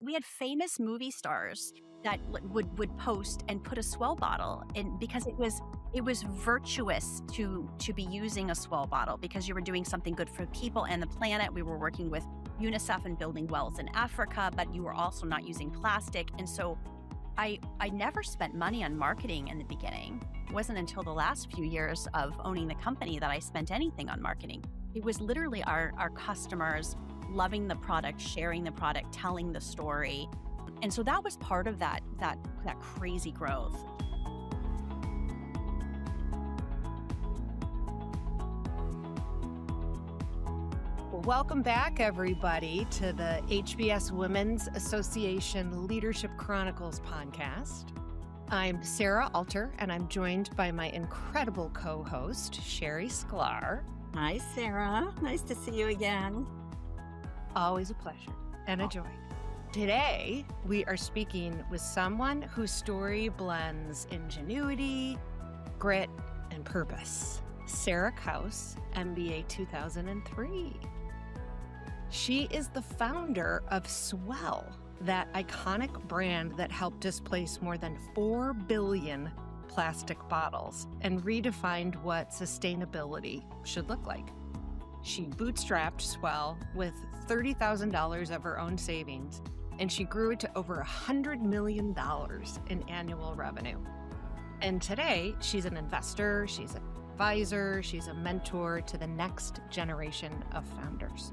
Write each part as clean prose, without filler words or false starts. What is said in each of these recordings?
we had famous movie stars that would post and put a Swell bottle in because it was virtuous to be using a Swell bottle because you were doing something good for people and the planet. We were working with UNICEF and building wells in Africa, but you were also not using plastic. And so I never spent money on marketing in the beginning. It wasn't until the last few years of owning the company that I spent anything on marketing. It was literally our customers loving the product, sharing the product, telling the story. And so that was part of that crazy growth. Welcome back, everybody, to the HBS Women's Association Leadership Chronicles podcast. I'm Sarah Alter, and I'm joined by my incredible co-host, Sherri Sklar. Hi, Sarah. Nice to see you again. Always a pleasure and a joy. Today, we are speaking with someone whose story blends ingenuity, grit, and purpose. Sarah Kauss, MBA 2003. She is the founder of Swell, that iconic brand that helped displace more than 4 billion plastic bottles and redefined what sustainability should look like. She bootstrapped Swell with $30,000 of her own savings, and she grew it to over $100 million in annual revenue. And today, she's an investor, she's an advisor, she's a mentor to the next generation of founders.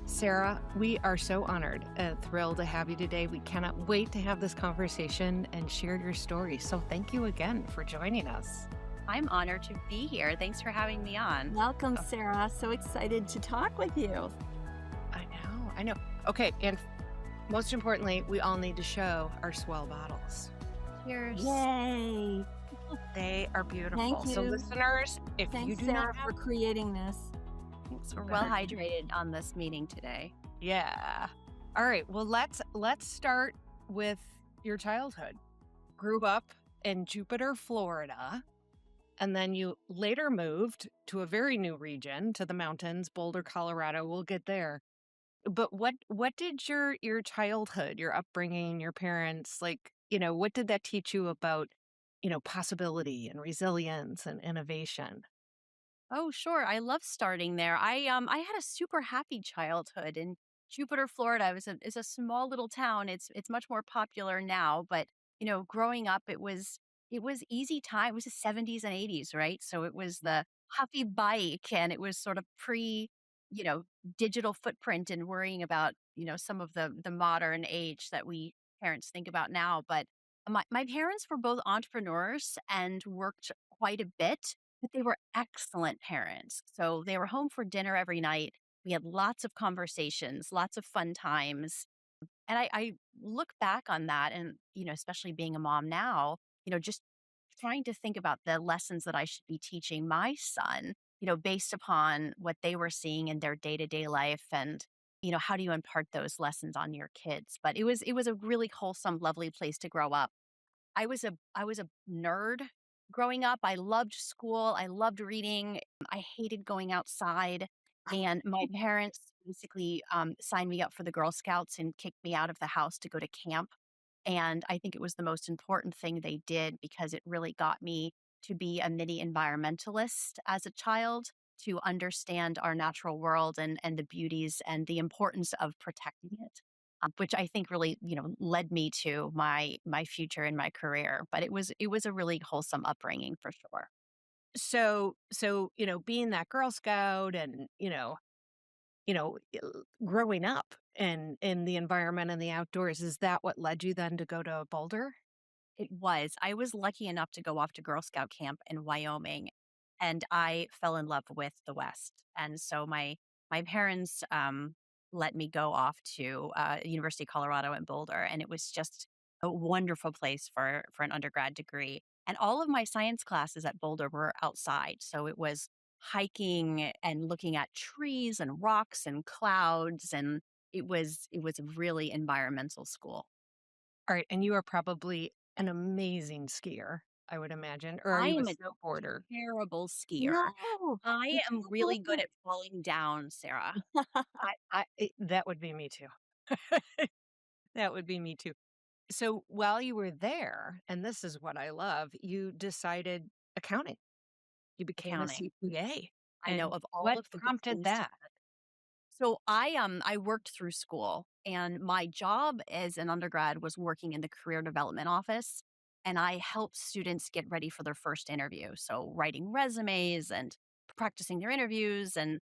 Sarah, we are so honored and thrilled to have you today. We cannot wait to have this conversation and share your story. So thank you again for joining us. I'm honored to be here. Thanks for having me on. Welcome, Sarah. So excited to talk with you. I know. Okay, and most importantly, we all need to show our Swell bottles. Cheers. Yay. They are beautiful. Thank you. So listeners, if Thanks, you do Sarah, not have... for creating this. We're well hydrated on this meeting today. Yeah. All right. Well, let's start with your childhood. Grew up in Jupiter, Florida, and then you later moved to a very new region, to the mountains, Boulder, Colorado. We'll get there. But what did your childhood, your upbringing, your parents, what did that teach you about, possibility and resilience and innovation? Oh, sure. I love starting there. I had a super happy childhood in Jupiter, Florida. It's a small little town. It's much more popular now, but growing up, it was easy time. It was the 70s and 80s, right? So it was the Huffy bike, and it was sort of digital footprint and worrying about some of the modern age that we parents think about now. But my parents were both entrepreneurs and worked quite a bit. But they were excellent parents. So they were home for dinner every night. We had lots of conversations, lots of fun times. And I look back on that and, especially being a mom now, just trying to think about the lessons that I should be teaching my son, based upon what they were seeing in their day-to-day life and, how do you impart those lessons on your kids? But it was a really wholesome, lovely place to grow up. I was a nerd. Growing up, I loved school. I loved reading. I hated going outside. And my parents basically signed me up for the Girl Scouts and kicked me out of the house to go to camp. And I think it was the most important thing they did because it really got me to be a mini environmentalist as a child, to understand our natural world and the beauties and the importance of protecting it. Which I think really, led me to my future in my career. But it was a really wholesome upbringing for sure. So being that Girl Scout and growing up in the environment and the outdoors, is that what led you then to go to Boulder? It was. I was lucky enough to go off to Girl Scout camp in Wyoming, and I fell in love with the West. And so my parents let me go off to University of Colorado in Boulder. And it was just a wonderful place for an undergrad degree. And all of my science classes at Boulder were outside. So it was hiking and looking at trees and rocks and clouds. And it was a really environmental school. All right. And you are probably an amazing skier, I would imagine. Or are I you am a a snowboarder? terrible skier. No. I am really good at falling down, Sarah. That would be me too. That would be me too. So while you were there, and this is what I love, you decided accounting. You became a Accounting. CPA. I know And of all what of the good prompted things to that? So I worked through school, and my job as an undergrad was working in the career development office, and I helped students get ready for their first interview. So writing resumes and practicing their interviews, and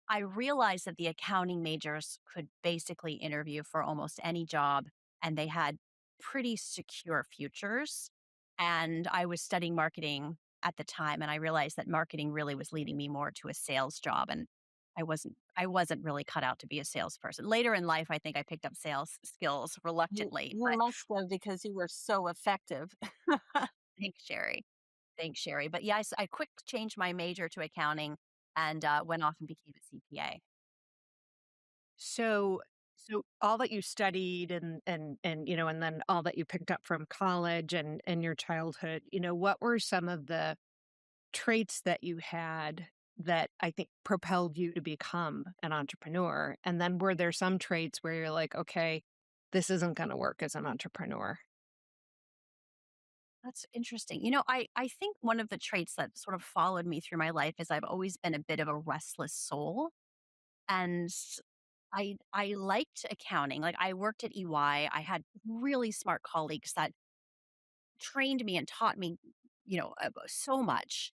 I realized that the accounting majors could basically interview for almost any job, and they had pretty secure futures. And I was studying marketing at the time, and I realized that marketing really was leading me more to a sales job, and I wasn't really cut out to be a salesperson. Later in life, I think I picked up sales skills reluctantly, You but must have because you were so effective. thanks, Sherry. Thanks, Sherry. But yeah, I quick changed my major to accounting and went off and became a CPA. So so all that you studied and and then all that you picked up from college and your childhood, what were some of the traits that you had that I think propelled you to become an entrepreneur? And then were there some traits where you're like, okay, this isn't going to work as an entrepreneur? That's interesting. I think one of the traits that sort of followed me through my life is I've always been a bit of a restless soul. And I liked accounting. Like I worked at EY. I had really smart colleagues that trained me and taught me, so much.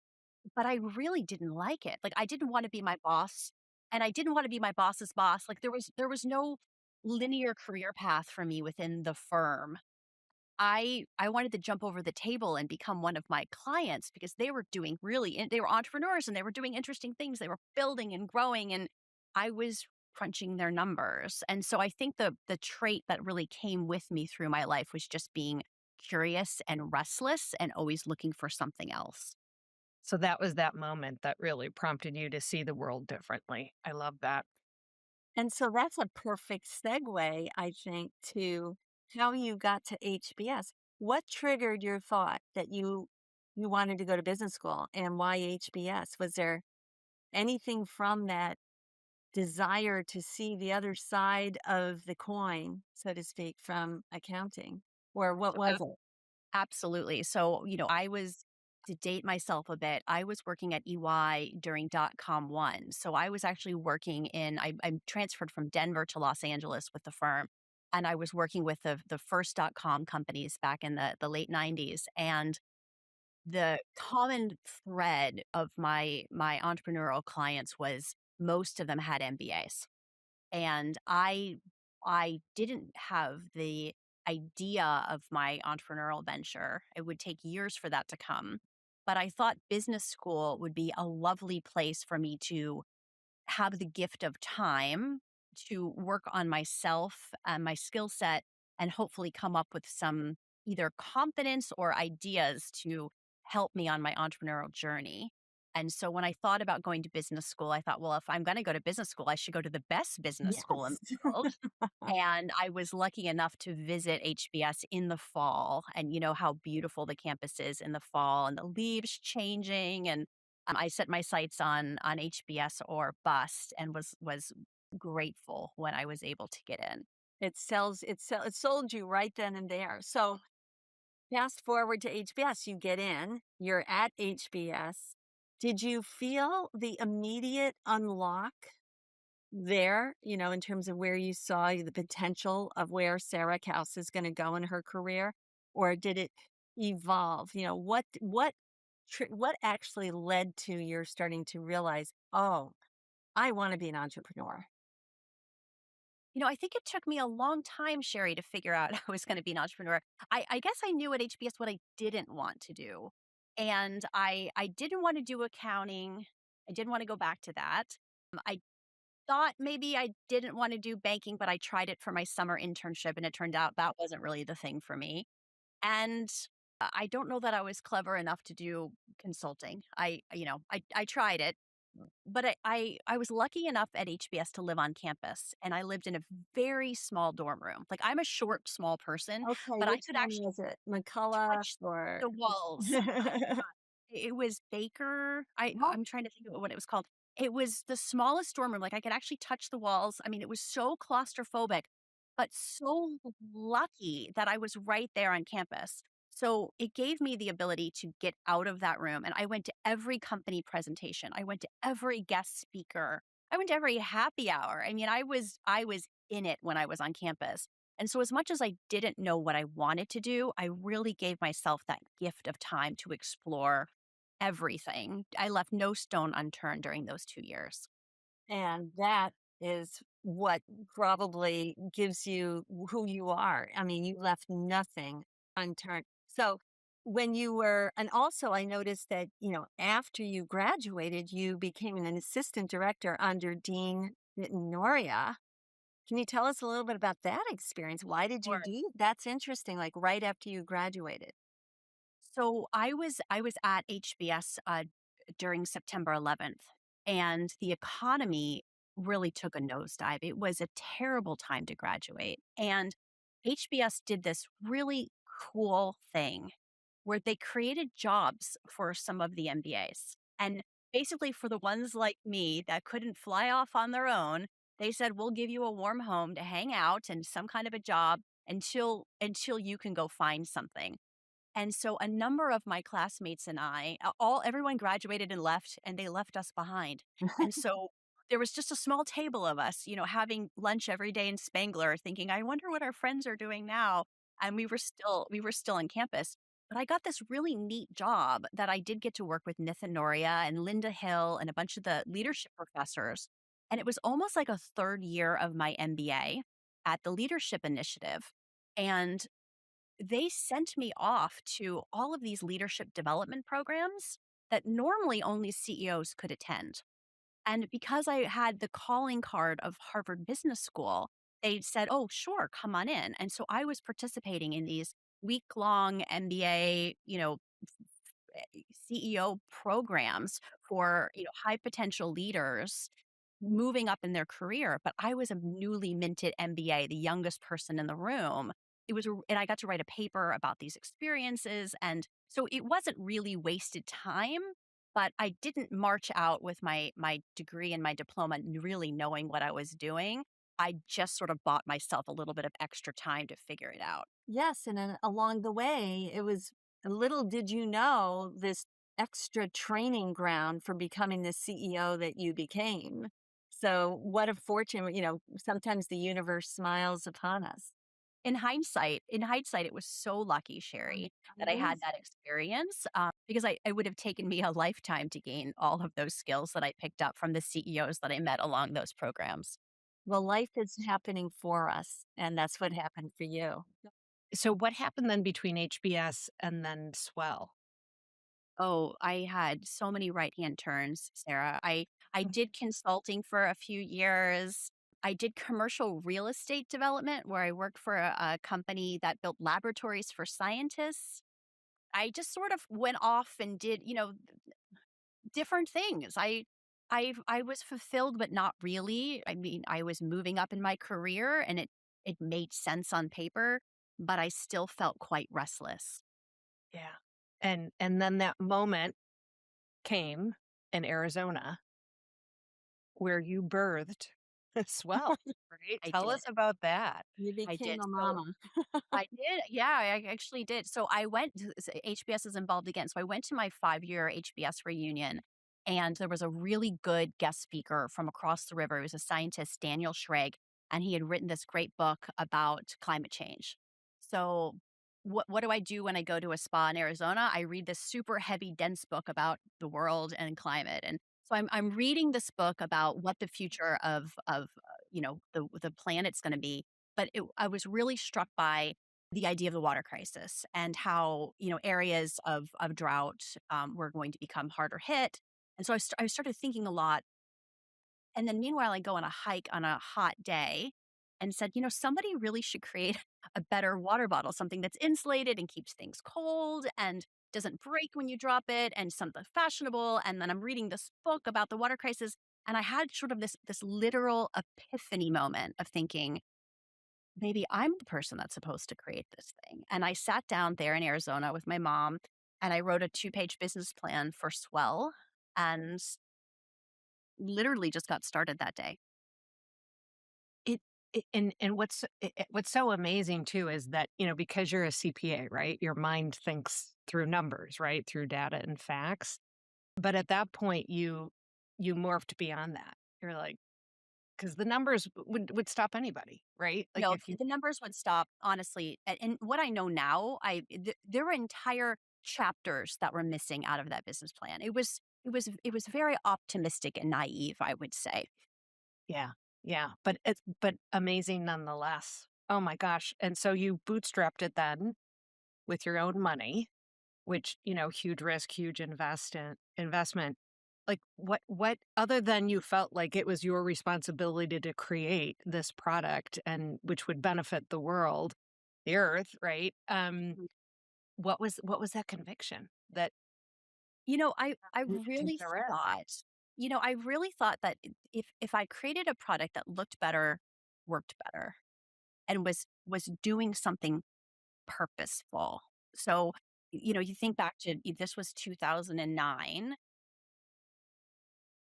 But I really didn't like it. Like I didn't want to be my boss and I didn't want to be my boss's boss. Like there was no linear career path for me within the firm. I wanted to jump over the table and become one of my clients because they were doing they were entrepreneurs and they were doing interesting things. They were building and growing and I was crunching their numbers. And so I think the trait that really came with me through my life was just being curious and restless and always looking for something else. So that was that moment that really prompted you to see the world differently. I love that. And so that's a perfect segue, I think, to how you got to HBS. What triggered your thought that you wanted to go to business school and why HBS? Was there anything from that desire to see the other side of the coin, so to speak, from accounting? Or what So was it? absolutely. So, I was to date myself a bit, I was working at EY during .com one. So I was actually working I'm transferred from Denver to Los Angeles with the firm. And I was working with the first .com companies back in the late 90s. And the common thread of my entrepreneurial clients was most of them had MBAs. And I didn't have the idea of my entrepreneurial venture. It would take years for that to come. But I thought business school would be a lovely place for me to have the gift of time to work on myself and my skill set and hopefully come up with some either confidence or ideas to help me on my entrepreneurial journey. And so when I thought about going to business school, I thought, well, if I'm going to go to business school, I should go to the best business school in Yes. the world. And I was lucky enough to visit HBS in the fall. And you know how beautiful the campus is in the fall and the leaves changing. And I set my sights on HBS or bust and was grateful when I was able to get in. It sold you right then and there. So fast forward to HBS, you get in, you're at HBS. Did you feel the immediate unlock there, in terms of where you saw the potential of where Sarah Kauss is going to go in her career? Or did it evolve? What actually led to your starting to realize, oh, I want to be an entrepreneur? I think it took me a long time, Sherry, to figure out I was going to be an entrepreneur. I guess I knew at HBS what I didn't want to do. And I didn't want to do accounting. I didn't want to go back to that. I thought maybe I didn't want to do banking, but I tried it for my summer internship and it turned out that wasn't really the thing for me. And I don't know that I was clever enough to do consulting. I tried it, but I was lucky enough at HBS to live on campus and I lived in a very small dorm room. Like I'm a short, small person, Okay, but I which could one actually was it? McCullough touch or the walls. It was Baker. oh, I'm trying to think of what it was called. It was the smallest dorm room. Like I could actually touch the walls. I mean, it was so claustrophobic. but so lucky that I was right there on campus. So it gave me the ability to get out of that room. And I went to every company presentation. I went to every guest speaker. I went to every happy hour. I mean, I was in it when I was on campus. And so as much as I didn't know what I wanted to do, I really gave myself that gift of time to explore everything. I left no stone unturned during those 2 years. And that is what probably gives you who you are. I mean, you left nothing unturned. So when you were, and also I noticed that, after you graduated, you became an assistant director under Dean Noria. Can you tell us a little bit about that experience? Why did you do that's interesting, like right after you graduated? So I was at HBS during September 11th, and the economy really took a nosedive. It was a terrible time to graduate, and HBS did this really cool thing where they created jobs for some of the MBAs, and basically for the ones like me that couldn't fly off on their own, they said we'll give you a warm home to hang out and some kind of a job until you can go find something. And so a number of my classmates and I, all everyone graduated and left, and they left us behind. And so there was just a small table of us, having lunch every day in Spangler, thinking, I wonder what our friends are doing now. And we were still on campus. But I got this really neat job that I did get to work with Nithin Noria and Linda Hill and a bunch of the leadership professors. And it was almost like a third year of my MBA at the Leadership Initiative. And they sent me off to all of these leadership development programs that normally only CEOs could attend. And because I had the calling card of Harvard Business School, they said, "Oh, sure, come on in." And so I was participating in these week-long MBA, CEO programs for, high potential leaders moving up in their career, but I was a newly minted MBA, the youngest person in the room. And I got to write a paper about these experiences. And so it wasn't really wasted time, but I didn't march out with my degree and my diploma really knowing what I was doing. I just sort of bought myself a little bit of extra time to figure it out. Yes, and then along the way, it was little did you know this extra training ground for becoming the CEO that you became. So, what a fortune, sometimes the universe smiles upon us. In hindsight, it was so lucky, Sherry, that I had that Amazing. experience, because it would have taken me a lifetime to gain all of those skills that I picked up from the CEOs that I met along those programs. Well, life is happening for us, and that's what happened for you. So what happened then between HBS and then Swell? Oh, I had so many right-hand turns, Sarah. I did consulting for a few years. I did commercial real estate development where I worked for a company that built laboratories for scientists. I just sort of went off and did, different things. I was fulfilled, but not really. I mean, I was moving up in my career and it made sense on paper, but I still felt quite restless. Yeah. And then that moment came in Arizona where you birthed Swell, right? I Tell us did. about that. You I became did. a So mama. I did. Yeah, I actually did. So I went HBS is involved again. So I went to my 5-year HBS reunion and there was a really good guest speaker from across the river. He was a scientist, Daniel Schrag, and he had written this great book about climate change. So what do I do when I go to a spa in Arizona? I read this super heavy, dense book about the world and climate. And so I'm reading this book about what the future of the planet's going to be. But I was really struck by the idea of the water crisis and how areas of drought were going to become harder hit. And so I started thinking a lot. And then meanwhile, I go on a hike on a hot day and said, somebody really should create a better water bottle, something that's insulated and keeps things cold and doesn't break when you drop it and something fashionable. And then I'm reading this book about the water crisis. And I had sort of this literal epiphany moment of thinking, maybe I'm the person that's supposed to create this thing. And I sat down there in Arizona with my mom and I wrote a 2-page business plan for Swell and literally just got started that day. And what's so amazing too is that, because you're a CPA, right? Your mind thinks through numbers, right? Through data and facts. But at that point, you morphed beyond that. You're like, because the numbers would stop anybody, right? Like No, if you the numbers would stop, honestly. And what I know now, there were entire chapters that were missing out of that business plan. It was very optimistic and naive, I would say. Yeah, yeah, but amazing nonetheless. Oh my gosh, and so you bootstrapped it then with your own money, which, huge risk, huge investment. Like, what other than you felt like it was your responsibility to create this product and which would benefit the world, the earth, right? What was that conviction that You know, I you could take really the risk? thought I really thought that if I created a product that looked better, worked better, and was doing something purposeful. So, you think back to this was 2009.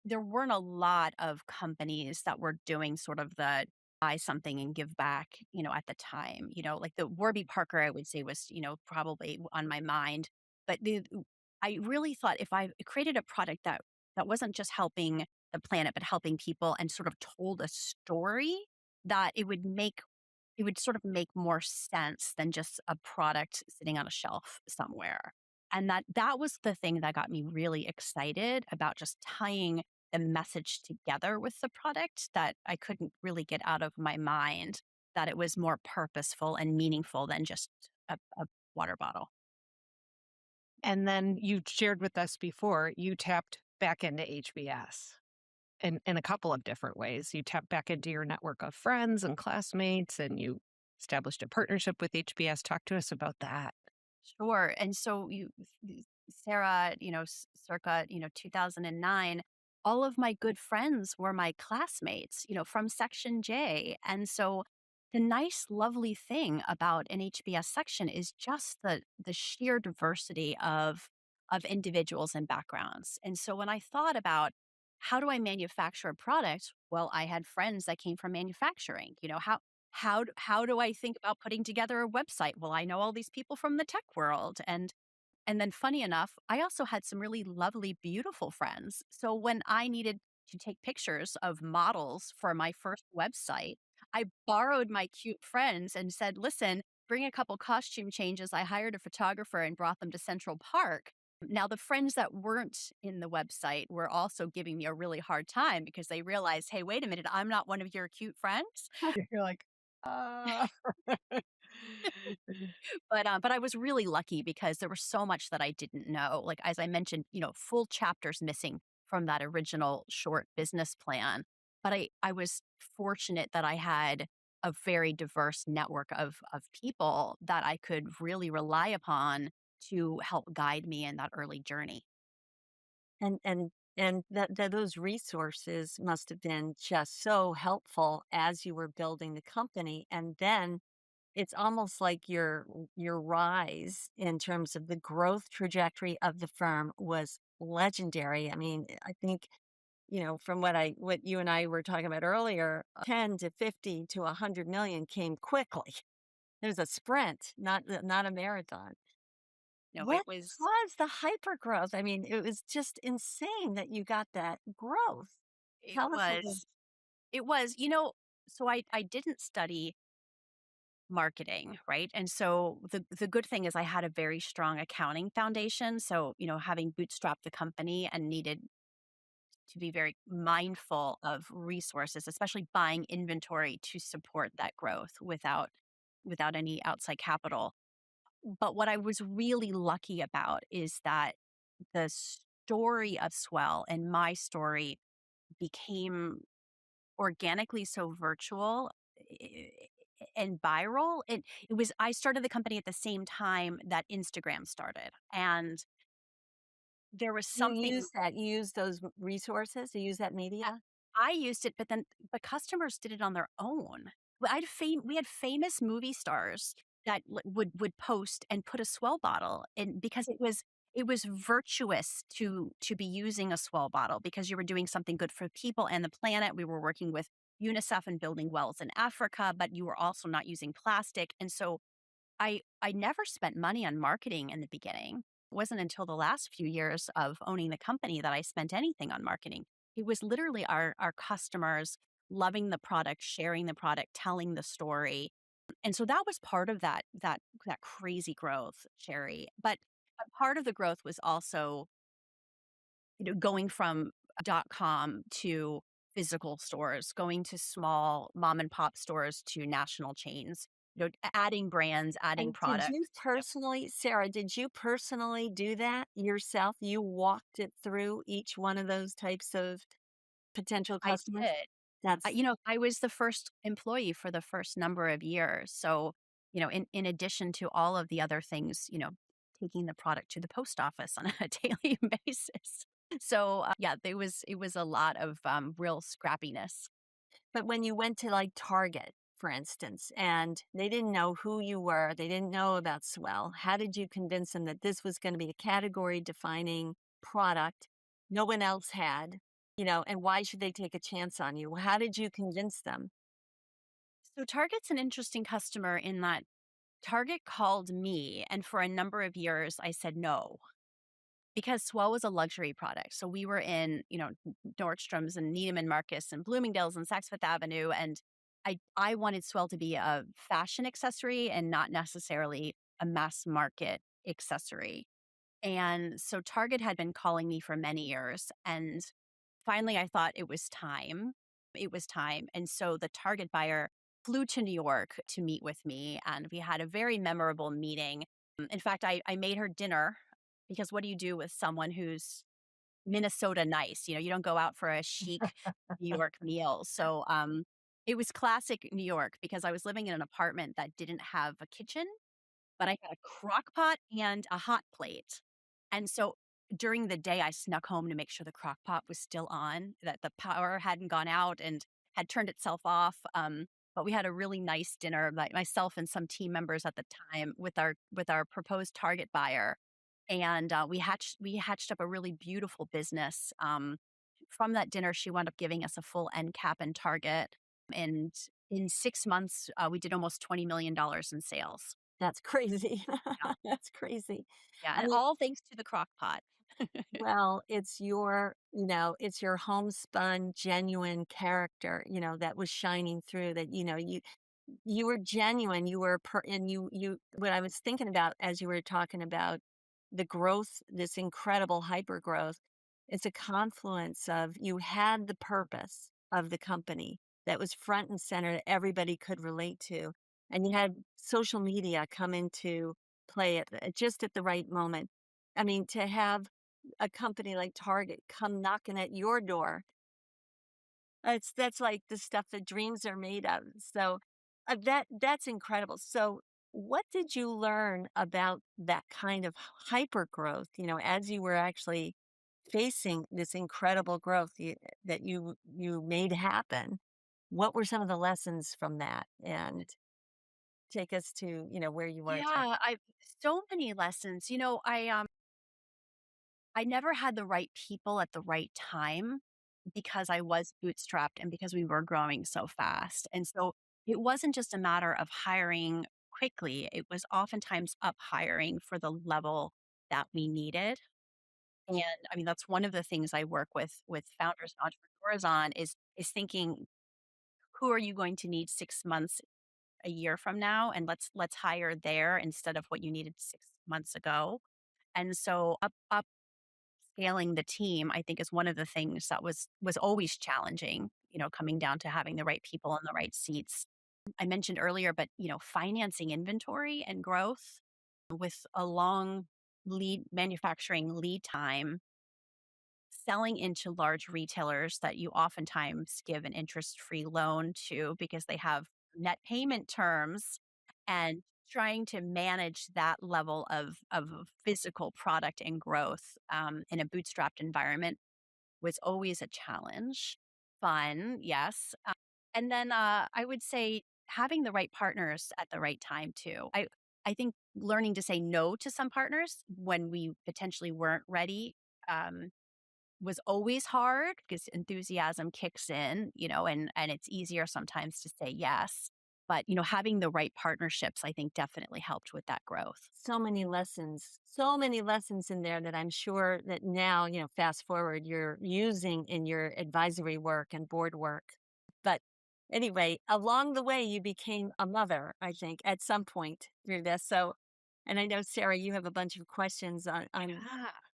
There weren't a lot of companies that were doing sort of the buy something and give back, at the time. Like the Warby Parker, I would say was, probably on my mind. But I really thought if I created a product that wasn't just helping the planet, but helping people and sort of told a story, that it would sort of make more sense than just a product sitting on a shelf somewhere. And that was the thing that got me really excited about just tying the message together with the product, that I couldn't really get out of my mind, that it was more purposeful and meaningful than just a water bottle. And then you shared with us before, you tapped back into HBS in a couple of different ways. You tapped back into your network of friends and classmates, and you established a partnership with HBS. Talk to us about that. Sure. And so Sarah, circa, 2009, all of my good friends were my classmates, from Section J. And so the nice, lovely thing about an HBS section is just the sheer diversity of individuals and backgrounds. And so when I thought about how do I manufacture a product, well, I had friends that came from manufacturing. How do I think about putting together a website? Well, I know all these people from the tech world. And then funny enough, I also had some really lovely, beautiful friends. So when I needed to take pictures of models for my first website, I borrowed my cute friends and said, listen, bring a couple costume changes. I hired a photographer and brought them to Central Park. Now, the friends that weren't in the website were also giving me a really hard time because they realized, hey, wait a minute, I'm not one of your cute friends. You're like, uh, But I was really lucky because there was so much that I didn't know. Like, as I mentioned, full chapters missing from that original short business plan. But I was fortunate that I had a very diverse network of people that I could really rely upon to help guide me in that early journey. And that those resources must have been just so helpful as you were building the company. And then it's almost like your rise in terms of the growth trajectory of the firm was legendary. I mean, I think, from what you and I were talking about earlier, 10 to 50 to 100 million came quickly. It was a sprint, not a marathon. It What was was the hypergrowth? I mean, it was just insane that you got that growth. it Tell us a little. was it was, so I didn't study marketing, right? And so the good thing is I had a very strong accounting foundation. So, having bootstrapped the company and needed to be very mindful of resources, especially buying inventory to support that growth without any outside capital. But what I was really lucky about is that the story of Swell and my story became organically so virtual, and viral. I started the company at the same time that Instagram started, and there was You something. use that, you use those resources, you use that I media? I used it, but customers did it on their own. We had famous movie stars that would post and put a Swell bottle in, because it was virtuous to be using a Swell bottle because you were doing something good for people and the planet. We were working with UNICEF and building wells in Africa, but you were also not using plastic. And so I never spent money on marketing in the beginning. It wasn't until the last few years of owning the company that I spent anything on marketing. It was literally our customers loving the product, sharing the product, telling the story. And so that was part of that crazy growth, Sherry. But a part of the growth was also, going from .com to physical stores, going to small mom and pop stores to national chains, adding brands, adding And did you products. personally, Sarah, did you personally do that yourself? You walked it through each one of those types of potential I customers? did. That's I was the first employee for the first number of years. So, in addition to all of the other things, taking the product to the post office on a daily basis. So, yeah, it was a lot of real scrappiness. But when you went to like Target, for instance, and they didn't know who you were, they didn't know about Swell, how did you convince them that this was going to be a category defining product no one else had, and why should they take a chance on you? How did you convince them? So, Target's an interesting customer in that Target called me, and for a number of years, I said no. Because Swell was a luxury product. So we were in, Nordstrom's and Neiman Marcus and Bloomingdale's and Saks Fifth Avenue. And I wanted Swell to be a fashion accessory and not necessarily a mass market accessory. And so Target had been calling me for many years. And finally, I thought it was time. It was time. And so the Target buyer flew to New York to meet with me. And we had a very memorable meeting. In fact, I made her dinner because what do you do with someone who's Minnesota nice? You don't go out for a chic New York meal. So it was classic New York because I was living in an apartment that didn't have a kitchen, but I had a crock pot and a hot plate. And so during the day, I snuck home to make sure the crock pot was still on, that the power hadn't gone out and had turned itself off. But we had a really nice dinner, like myself and some team members at the time with our proposed target buyer, and we hatched up a really beautiful business. From that dinner, she wound up giving us a full end cap in Target, and in 6 months, we did almost $20 million in sales. That's crazy. Yeah. That's crazy. Yeah, I and mean, all thanks to the crock pot. well, it's your homespun, genuine character, that was shining through that, you were genuine. You were and what I was thinking about as you were talking about the growth, this incredible hyper growth, it's a confluence of you had the purpose of the company that was front and center that everybody could relate to. And you had social media come into play just at the right moment. I mean, to have a company like Target come knocking at your door, that's like the stuff that dreams are made of. So that's incredible. So what did you learn about that kind of hyper growth, as you were actually facing this incredible growth that you made happen? What were some of the lessons from that? And take us to, where you are today. Yeah, I've so many lessons. I never had the right people at the right time because I was bootstrapped and because we were growing so fast. And so it wasn't just a matter of hiring quickly, it was oftentimes up hiring for the level that we needed. And I mean, that's one of the things I work with founders and entrepreneurs on is thinking, who are you going to need 6 months, a year from now? And let's hire there instead of what you needed 6 months ago. And so upscaling the team, I think, is one of the things that was always challenging, coming down to having the right people in the right seats. I mentioned earlier, but financing inventory and growth with a long lead manufacturing lead time, selling into large retailers that you oftentimes give an interest-free loan to because they have net payment terms, and trying to manage that level of physical product and growth, in a bootstrapped environment was always a challenge. Fun, yes. And then, I would say having the right partners at the right time too. I think learning to say no to some partners when we potentially weren't ready, um, was always hard because enthusiasm kicks in, and it's easier sometimes to say yes. But, having the right partnerships, I think definitely helped with that growth. So many lessons in there that I'm sure that now, fast forward, you're using in your advisory work and board work. But anyway, along the way, you became a mother, I think, at some point through this. So, and I know, Sarah, you have a bunch of questions on Yeah.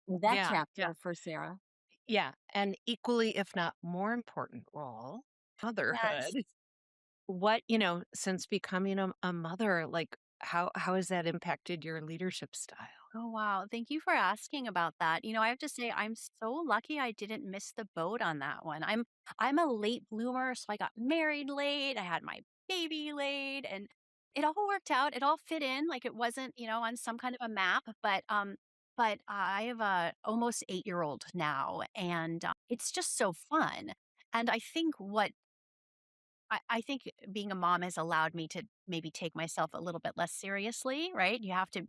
that Yeah. Yeah. chapter for Sarah. Yeah. And equally, if not more important role, Yes. motherhood. What, since becoming a mother, like how has that impacted your leadership style? Oh, wow. Thank you for asking about that. I have to say I'm so lucky I didn't miss the boat on that one. I'm a late bloomer, so I got married late. I had my baby late, and it all worked out. It all fit in like it wasn't, on some kind of a map, but I have a almost 8-year-old now, and it's just so fun. And I think being a mom has allowed me to maybe take myself a little bit less seriously, right? You have to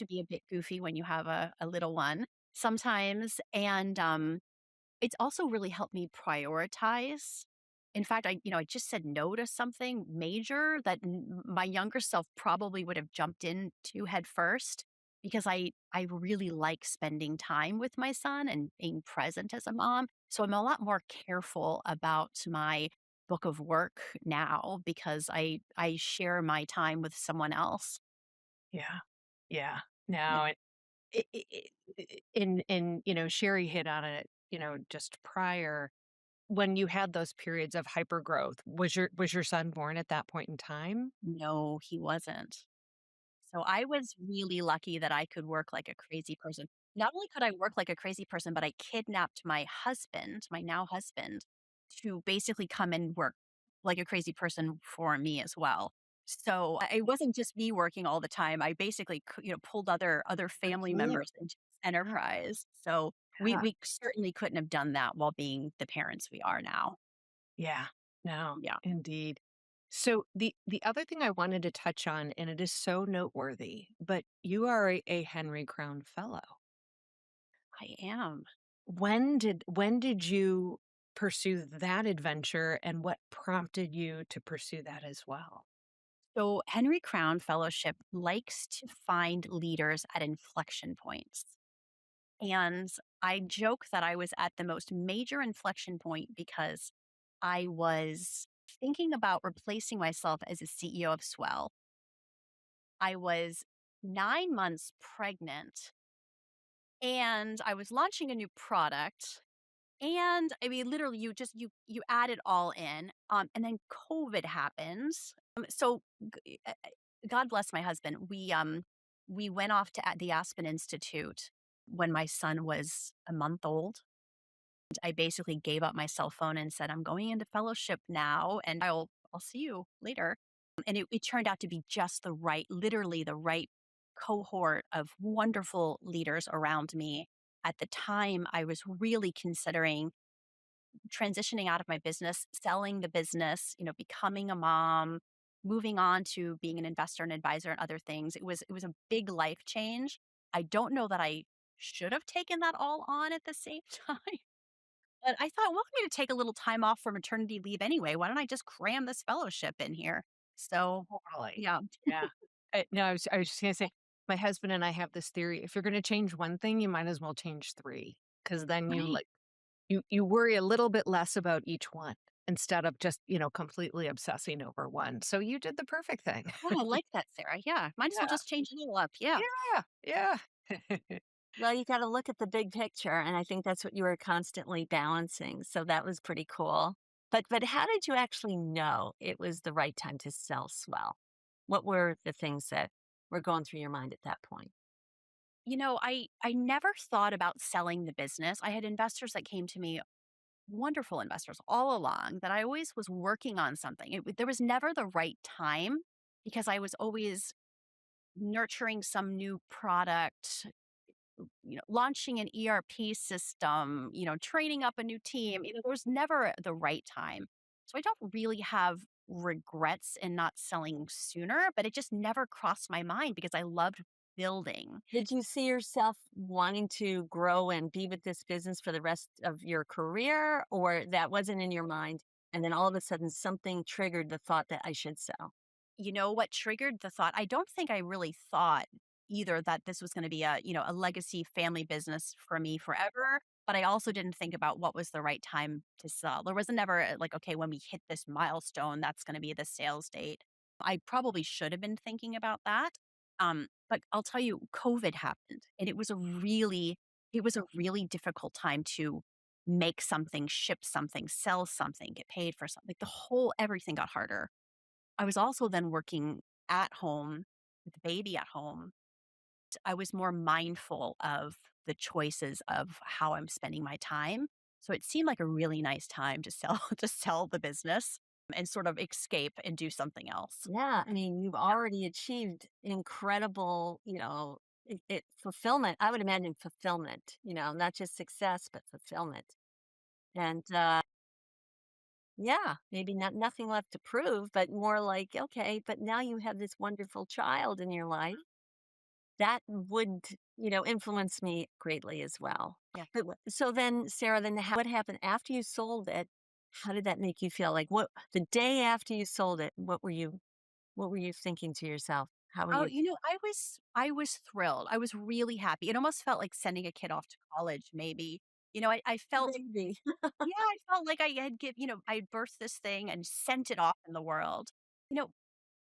be a bit goofy when you have a little one sometimes, and it's also really helped me prioritize. In fact, I just said no to something major that my younger self probably would have jumped into head first because I really like spending time with my son and being present as a mom. So I'm a lot more careful about my book of work now because I share my time with someone else. Yeah. Yeah. Yeah. No, Sherry hit on it, just prior when you had those periods of hypergrowth. Was your son born at that point in time? No, he wasn't. So I was really lucky that I could work like a crazy person. Not only could I work like a crazy person, but I kidnapped my husband, my now husband, to basically come and work like a crazy person for me as well. So it wasn't just me working all the time. I basically, pulled other Good family team. members into this Yeah. enterprise. So we Yeah. we certainly couldn't have done that while being the parents we are now. Yeah. No, Yeah, indeed. So the other thing I wanted to touch on, and it is so noteworthy, but you are a Henry Crown Fellow. I am. When did you pursue that adventure, and what prompted you to pursue that as well? So Henry Crown Fellowship likes to find leaders at inflection points. And I joke that I was at the most major inflection point because I was thinking about replacing myself as a CEO of Swell. I was 9 months pregnant and I was launching a new product. And I mean, literally, you add it all in, and then COVID happens. So, God bless my husband. We went off to the Aspen Institute when my son was a month old. I basically gave up my cell phone and said, "I'm going into fellowship now, and I'll see you later." And it turned out to be just literally the right cohort of wonderful leaders around me. At the time, I was really considering transitioning out of my business, selling the business, becoming a mom, moving on to being an investor and advisor and other things. It was a big life change. I don't know that I should have taken that all on at the same time. But I thought, well, I'm going to take a little time off for maternity leave anyway. Why don't I just cram this fellowship in here? So, Totally. yeah. Yeah. No, I was just gonna say, my husband and I have this theory. If you're gonna change one thing, you might as well change three, because then Right. you worry a little bit less about each one instead of just, completely obsessing over one. So you did the perfect thing. Oh, I like that, Sarah. Yeah. Might as well Yeah. just change it all up. Yeah. Yeah. Yeah. Well, you got to look at the big picture, and I think that's what you were constantly balancing. So that was pretty cool. But how did you actually know it was the right time to sell Swell? What were the things that were going through your mind at that point? I never thought about selling the business. I had investors that came to me, wonderful investors all along, that I always was working on something. There was never the right time because I was always nurturing some new product, launching an ERP system, training up a new team. There was never the right time. So I don't really have regrets in not selling sooner, but it just never crossed my mind because I loved building. Did you see yourself wanting to grow and be with this business for the rest of your career, or that wasn't in your mind? And then all of a sudden, something triggered the thought that I should sell. You know what triggered the thought? I don't think I really thought either that this was going to be a legacy family business for me forever, but I also didn't think about what was the right time to sell. There was never like, okay, when we hit this milestone, that's going to be the sales date. I probably should have been thinking about that. But I'll tell you, COVID happened and it was a really difficult time to make something, ship something, sell something, get paid for something. Everything got harder. I was also then working at home with the baby at home. I was more mindful of the choices of how I'm spending my time. So it seemed like a really nice time to sell to sell the business and sort of escape and do something else. Yeah, I mean, you've already achieved incredible, fulfillment. I would imagine fulfillment, not just success, but fulfillment. And yeah, maybe nothing left to prove, but more like, okay, but now you have this wonderful child in your life that would, influence me greatly as well. Yeah. But so then, Sarah, then what happened after you sold it? How did that make you feel? Like what the day after you sold it? What were you thinking to yourself? How were Oh, you? I was thrilled. I was really happy. It almost felt like sending a kid off to college, maybe. I felt Maybe. Yeah, I felt like I had birthed this thing and sent it off in the world. You know,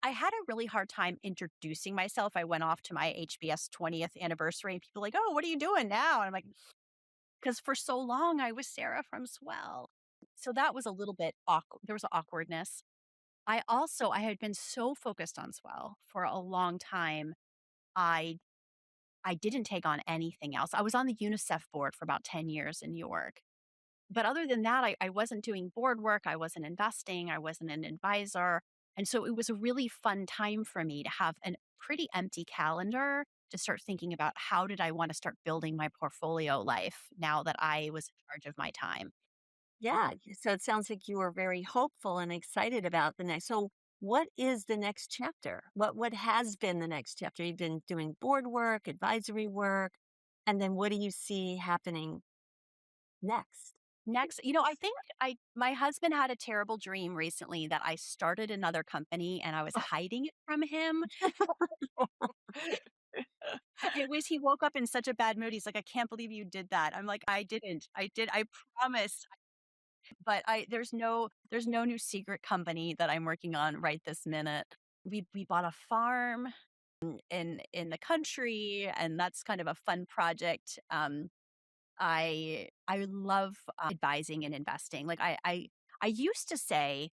I had a really hard time introducing myself. I went off to my HBS 20th anniversary and people like, "Oh, what are you doing now?" And I'm like, "Because for so long I was Sarah from Swell." So that was a little bit awkward. There was awkwardness. I had been so focused on Swell for a long time. I I didn't take on anything else. I was on the UNICEF board for about 10 years in New York. But other than that, I wasn't doing board work, I wasn't investing, I wasn't an advisor, and so it was a really fun time for me to have a pretty empty calendar to start thinking about how did I wanna start building my portfolio life now that I was in charge of my time. Yeah. So it sounds like you were very hopeful and excited about the next. So what is the next chapter? What has been the next chapter? You've been doing board work, advisory work, and then what do you see happening next? Next, I think I my husband had a terrible dream recently that I started another company and I was hiding it from him. He woke up in such a bad mood. He's like, "I can't believe you did that." I'm like, "I didn't. I promise." But I there's no new secret company that I'm working on right this minute. We bought a farm in the country, and that's kind of a fun project. I love advising and investing. Like I used to say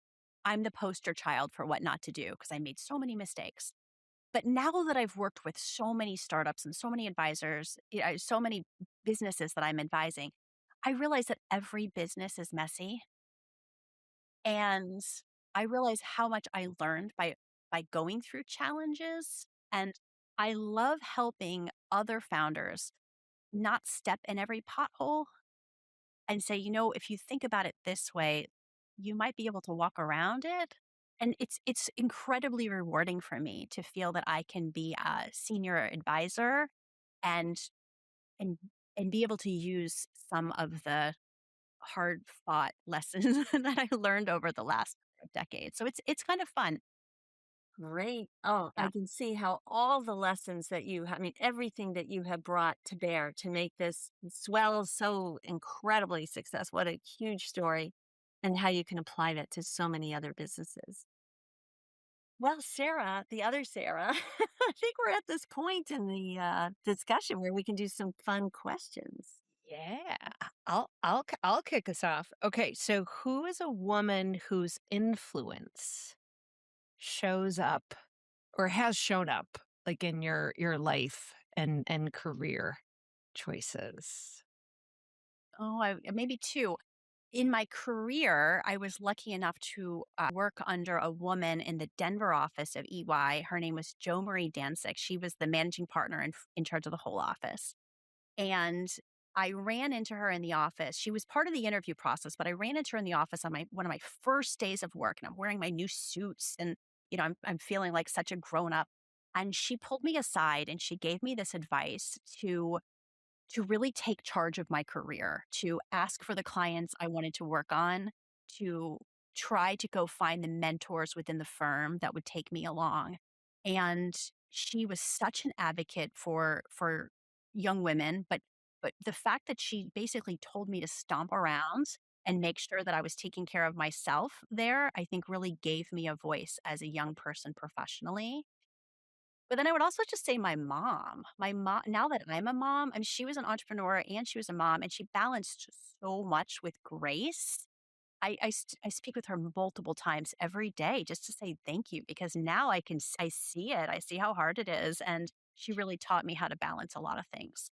I'm the poster child for what not to do because I made so many mistakes. But now that I've worked with so many startups and so many advisors, so many businesses that I'm advising, I realize that every business is messy. And I realize how much I learned by going through challenges, and I love helping other founders not step in every pothole and say, if you think about it this way, you might be able to walk around it. And it's incredibly rewarding for me to feel that I can be a senior advisor and and and be able to use some of the hard fought lessons that I learned over the last decade. So it's kind of fun. Great. Oh, I Yeah. can see how all the lessons that I mean, everything that you have brought to bear to make this swell so incredibly successful. What a huge story, and how you can apply that to so many other businesses. Well, Sarah, the other Sarah, I think we're at this point in the discussion where we can do some fun questions. Yeah. I'll kick us off. Okay, so who is a woman whose influence shows up or has shown up like in your life and career choices? Oh, maybe two. In my career, I was lucky enough to work under a woman in the Denver office of EY. Her name was Jo Marie Danzig. She was the managing partner in charge of the whole office. And I ran into her in the office. She was part of the interview process, but I ran into her in the office on my one of my first days of work, and I'm wearing my new suits, and I'm feeling like such a grown up. And she pulled me aside and she gave me this advice to really take charge of my career, to ask for the clients I wanted to work on, to try to go find the mentors within the firm that would take me along. And she was such an advocate for young women, but the fact that she basically told me to stomp around and make sure that I was taking care of myself there, I think really gave me a voice as a young person professionally. But then I would also just say my mom, now that I'm a mom, I mean, she was an entrepreneur and she was a mom, and she balanced so much with grace. I speak with her multiple times every day just to say thank you because now I see it. I see how hard it is. And she really taught me how to balance a lot of things.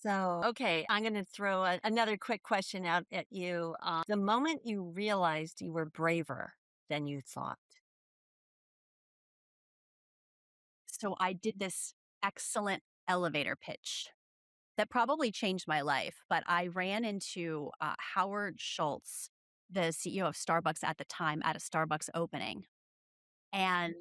So, okay, I'm going to throw another quick question out at you. The moment you realized you were braver than you thought. So I did this excellent elevator pitch that probably changed my life, but I ran into Howard Schultz, the CEO of Starbucks at the time, at a Starbucks opening. And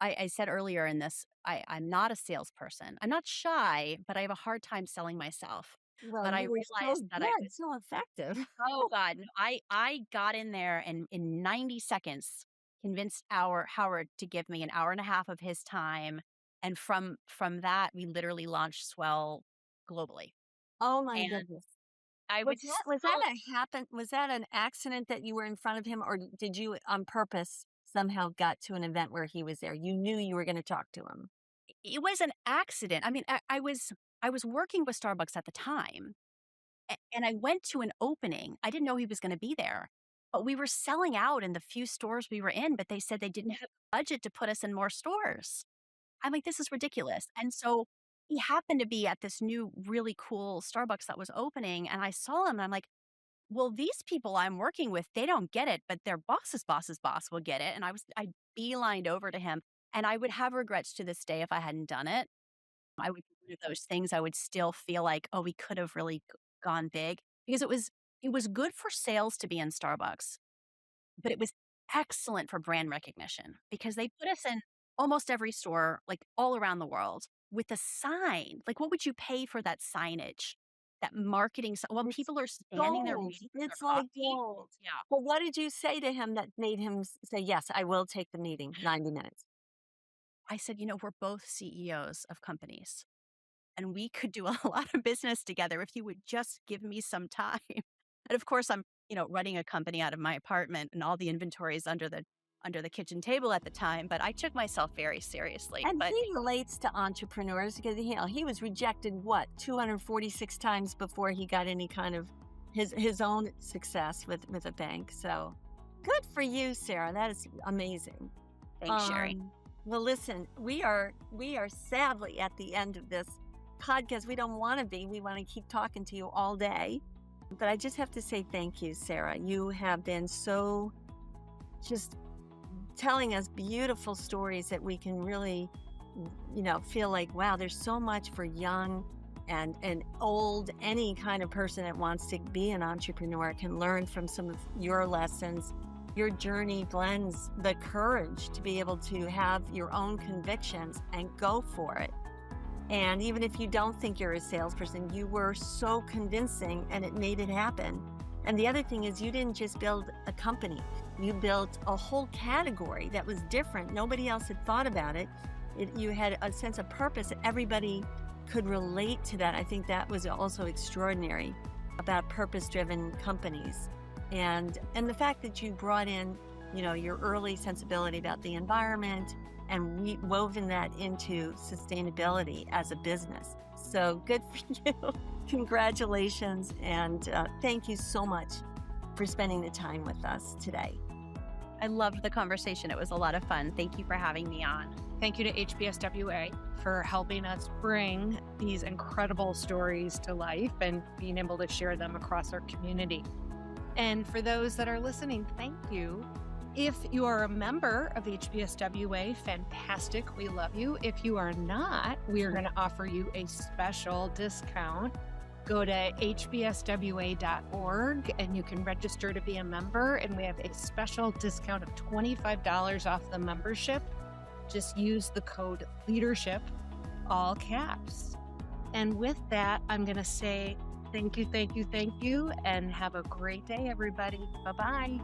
I said earlier in this, I'm not a salesperson. I'm not shy, but I have a hard time selling myself. Well, But I you were so realized that I good, was, so effective. oh God, no, I got in there and in 90 seconds convinced Howard to give me an hour and a half of his time. And from that, we literally launched Swell globally. Oh my And goodness. I was Was that so a happen was that an accident that you were in front of him, or did you on purpose somehow got to an event where he was there? You knew you were gonna talk to him. it was an accident. I mean, I was working with Starbucks at the time, and I went to an opening. I didn't know he was gonna be there, but we were selling out in the few stores we were in, but they said they didn't have the budget to put us in more stores. I'm like, "This is ridiculous." And so he happened to be at this new really cool Starbucks that was opening, and I saw him, and I'm like, "Well, these people I'm working with, they don't get it, but their boss's boss's boss will get it." And I beelined over to him, and I would have regrets to this day if I hadn't done it. I would do one of those things I would still feel like, "Oh, we could have really gone big," because it was good for sales to be in Starbucks, but it was excellent for brand recognition because they put us in almost every store, like, all around the world with a sign. Like, what would you pay for that signage? That marketing si when It's people are standing there gold. waiting for their It's like coffee. gold. Yeah. But what did you say to him that made him say, "Yes, I will take the meeting, 90 minutes"? I said, "We're both CEOs of companies, and we could do a lot of business together if you would just give me some time." And of course, I'm running a company out of my apartment and all the inventory is under the kitchen table at the time, but I took myself very seriously. And But he relates to entrepreneurs because he was rejected, what, 246 times before he got any kind of his own success with a bank. So good for you, Sarah. That is amazing. thanks, Sherry. Well, listen, we are sadly at the end of this podcast. We don't want to be. We want to keep talking to you all day. But I just have to say thank you, Sarah. You have been so just telling us beautiful stories that we can really, feel like, wow, there's so much for young and old, any kind of person that wants to be an entrepreneur can learn from some of your lessons. Your journey blends the courage to be able to have your own convictions and go for it. And even if you don't think you're a salesperson, you were so convincing and it made it happen. And the other thing is, you didn't just build a company, you built a whole category that was different. Nobody else had thought about it. You had a sense of purpose that everybody could relate to that. I think that was also extraordinary about purpose-driven companies. And the fact that you brought in, your early sensibility about the environment and woven that into sustainability as a business. So good for you. Congratulations. And thank you so much for spending the time with us today. I loved the conversation. It was a lot of fun. Thank you for having me on. Thank you to HBSWA for helping us bring these incredible stories to life and being able to share them across our community. And for those that are listening, thank you. If you are a member of HBSWA, fantastic. We love you. If you are not, we are going to offer you a special discount. Go to hbswa.org and you can register to be a member. And we have a special discount of $25 off the membership. just use the code leadership, all caps. And with that, I'm going to say thank you, and have a great day, everybody. Bye-bye.